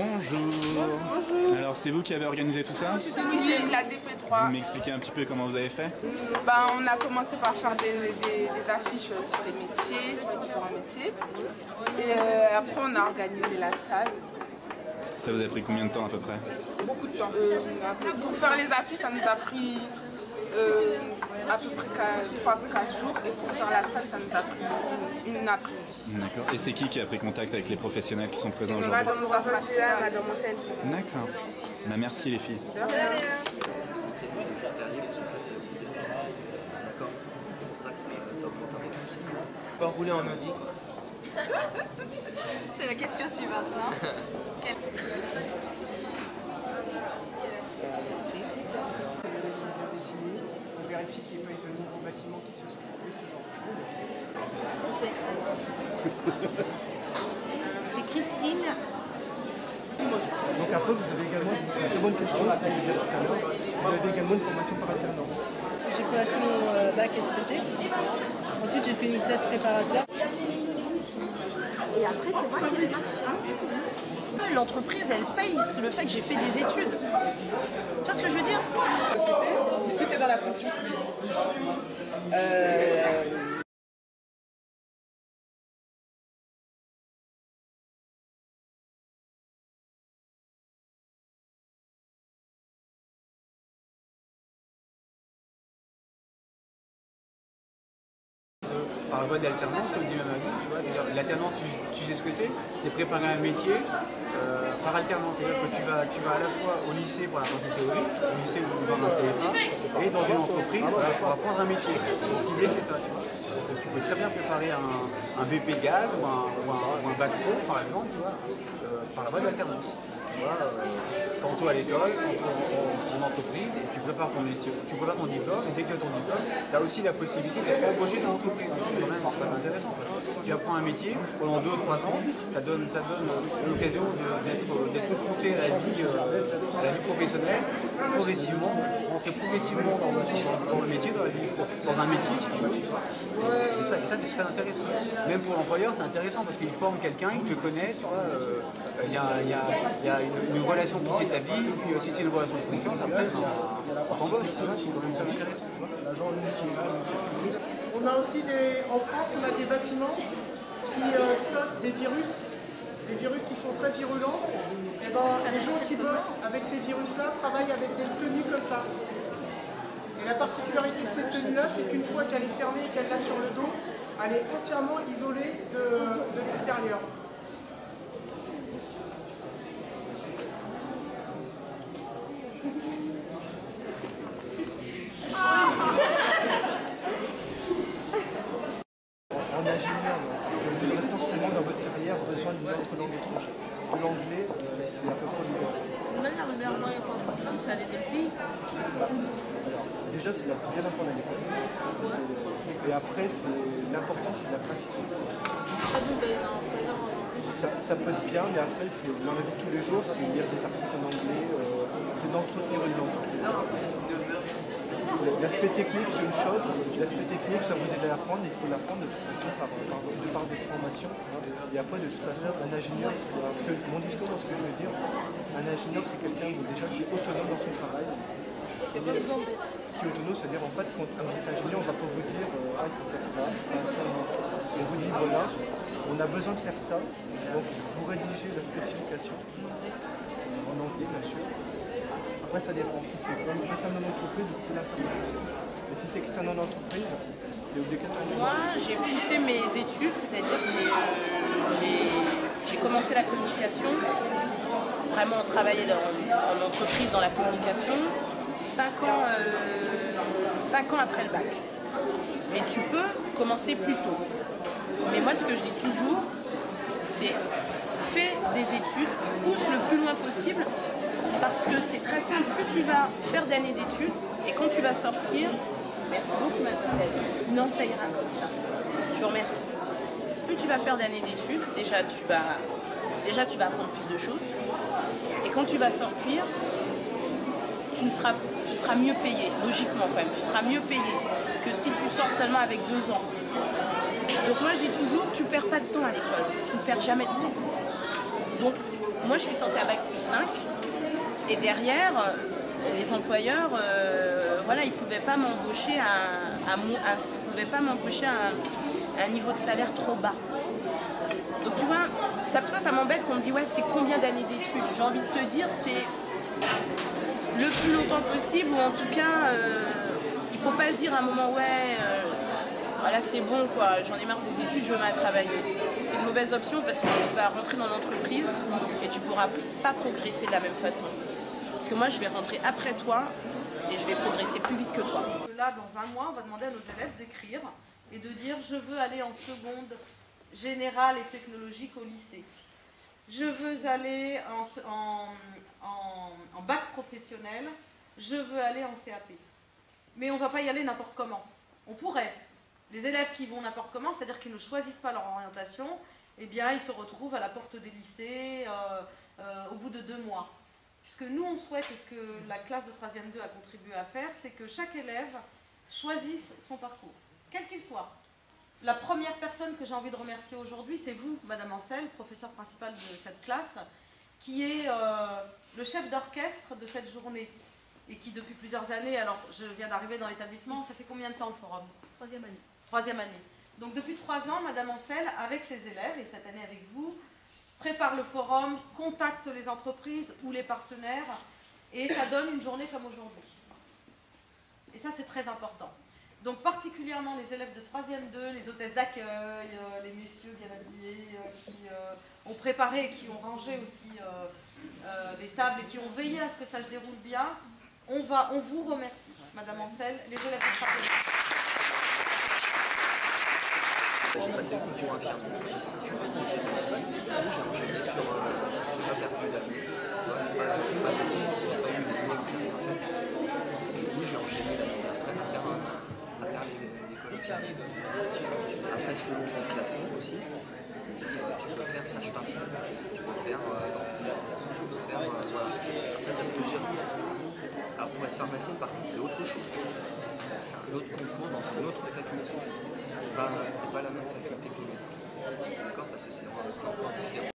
Bonjour. Bonjour. Alors c'est vous qui avez organisé tout ça? Oui, c'est la DP3. Vous m'expliquez un petit peu comment vous avez fait? On a commencé par faire des affiches sur les métiers, sur les différents métiers. Et après on a organisé la salle. Ça vous a pris combien de temps à peu près? Beaucoup de temps. Pour faire les affiches, ça nous a pris à peu près 3-4 jours. Et pour faire la salle, ça nous a pris une après-midi. D'accord. Et c'est qui a pris contact avec les professionnels qui sont présents aujourd'hui? Madame Zapassia, Madame Ossel. D'accord. Bah, merci les filles. De rien. Pas rouler en Audi. C'est la question suivante, non? On vérifie qu'il n'y ait pas eu de nouveaux bâtiments qui se sont montés, ce genre de choses. C'est Christine. Donc après, vous avez également une très bonne question. Vous avez également une formation par alternance. J'ai passé mon bac STT. Ensuite, j'ai fait une classe préparatoire. Et après, c'est moi qui marche. L'entreprise, elle paye le fait que j'ai fait des études. Tu vois ce que je veux dire? C'était dans la fonction publique. Par voie d'alternance, comme dit Mamadou, tu vois, l'alternance, tu sais ce que c'est préparer un métier par alternance. C'est-à-dire que tu vas à la fois au lycée pour la partie théorique, au lycée ou dans un CFA, et dans une entreprise pour apprendre un métier. Donc l'idée c'est ça, tu vois. Donc, tu peux très bien préparer un BP gaz ou un bac pro, par exemple, tu vois, par la voie d'alternance. Tu vois, tantôt à l'école, tantôt en entreprise, et tu prépares ton métier, tu prépares ton diplôme, et dès que tu as ton diplôme, tu as aussi la possibilité d'être embauché dans l'entreprise. C'est quand même très intéressant. Tu apprends un métier pendant 2 ou 3 ans, ça donne l'occasion d'être confronté à la vie professionnelle, progressivement, rentrer progressivement dans le métier, dans un métier, si tu veux. Et ça c'est très intéressant. Même pour l'employeur, c'est intéressant parce qu'il forme quelqu'un, il te connaît, tu vois, il y a une relation qui s'établit, et puis si c'est une relation de confiance, après on t'embauche, c'est quand même très intéressant. On a aussi en France, on a des bâtiments qui stockent des virus qui sont très virulents. Et les gens qui bossent avec ces virus-là travaillent avec des tenues comme ça. Et la particularité de cette tenue-là, c'est qu'une fois qu'elle est fermée et qu'elle l'a sur le dos, elle est entièrement isolée de l'extérieur. En ingénieur, vous aurez forcément dans votre carrière besoin d'une autre langue étrangère. L'anglais, c'est à peu près obligatoire. De manière, le meilleur moyen pour apprendre, c'est aller dans le pays. Alors, déjà, c'est bien apprendre à l'école. Et après, l'important, c'est de la pratique. Ça peut être bien, mais après, dans la vie de tous les jours, c'est lire des articles en anglais, c'est d'entretenir une langue. L'aspect technique, c'est une chose. L'aspect technique, ça vous aide à l'apprendre. Il faut l'apprendre de toute façon par votre formation. Et après, de toute façon, un ingénieur, mon discours, ce que je veux dire, un ingénieur, c'est quelqu'un déjà qui est autonome dans son travail. Qui est autonome, c'est-à-dire en fait, quand vous êtes ingénieur, on ne va pas vous dire il faut faire ça, ça. On vous dit voilà, on a besoin de faire ça. Donc vous rédigez la spécification en anglais, bien sûr. Après, ça dépend. Si c'est interne dans l'entreprise, vous pouvez la faire. Et si c'est externe dans l'entreprise, c'est obligatoire. Moi, j'ai poussé mes études, c'est-à-dire que j'ai commencé la communication, vraiment travailler en entreprise dans la communication, 5 ans après le bac. Mais tu peux commencer plus tôt. Mais moi, ce que je dis toujours, c'est fais des études, pousse le plus loin possible, parce que c'est très simple. Plus tu vas faire d'années d'études, et quand tu vas sortir, merci beaucoup madame. Non, ça ira. Je vous remercie. Plus tu vas faire d'années d'études, déjà tu vas apprendre plus de choses. Et quand tu vas sortir, tu seras mieux payé, logiquement quand même. Tu seras mieux payé que si tu sors seulement avec 2 ans. Donc moi je dis toujours, tu perds pas de temps à l'école. Tu ne perds jamais de temps. Donc moi je suis sortie à Bac+5 et derrière, les employeurs, voilà, ils ne pouvaient pas m'embaucher à un niveau de salaire trop bas. Donc tu vois, ça m'embête qu'on me dise ouais c'est combien d'années d'études. J'ai envie de te dire c'est le plus longtemps possible ou en tout cas il faut pas se dire à un moment ouais voilà c'est bon quoi, j'en ai marre des études, je veux mal travailler. C'est une mauvaise option parce que tu vas rentrer dans l'entreprise et tu pourras pas progresser de la même façon. Parce que moi je vais rentrer après toi et je vais progresser plus vite que toi. Là dans un mois on va demander à nos élèves d'écrire et de dire je veux aller en seconde générale et technologique au lycée. Je veux aller en bac professionnel, je veux aller en CAP. Mais on ne va pas y aller n'importe comment. On pourrait. Les élèves qui vont n'importe comment, c'est-à-dire qu'ils ne choisissent pas leur orientation, eh bien ils se retrouvent à la porte des lycées au bout de 2 mois. Ce que nous on souhaite et ce que la classe de 3e 2 a contribué à faire, c'est que chaque élève choisisse son parcours, quel qu'il soit. La première personne que j'ai envie de remercier aujourd'hui, c'est vous, Madame Ancel, professeure principale de cette classe, qui est le chef d'orchestre de cette journée et qui depuis plusieurs années, alors je viens d'arriver dans l'établissement, ça fait combien de temps le forum? 3e année. 3e année. Donc depuis 3 ans, Madame Ancel, avec ses élèves, et cette année avec vous, prépare le forum, contacte les entreprises ou les partenaires, et ça donne une journée comme aujourd'hui. Et ça, c'est très important. Donc particulièrement les élèves de 3e 2, les hôtesses d'accueil, les messieurs bien habillés qui ont préparé et qui ont rangé aussi les tables et qui ont veillé à ce que ça se déroule bien, on vous remercie, Madame Ancel, les élèves de 3e 2. J'ai passé le concours infirmier, j'ai enchaîné sur j'ai pas perdu d'année, j'ai enchaîné l'année d'après à faire l'école. Après selon mon classement aussi, tu peux faire sage-femme, tu peux faire dentiste, tu peux faire voilà. Après ça peut gérer. Alors pour être pharmacien par contre c'est autre chose. C'est un autre concours dans une autre faculté. C'est pas la même faculté que le médecin. D'accord, parce que c'est encore différent.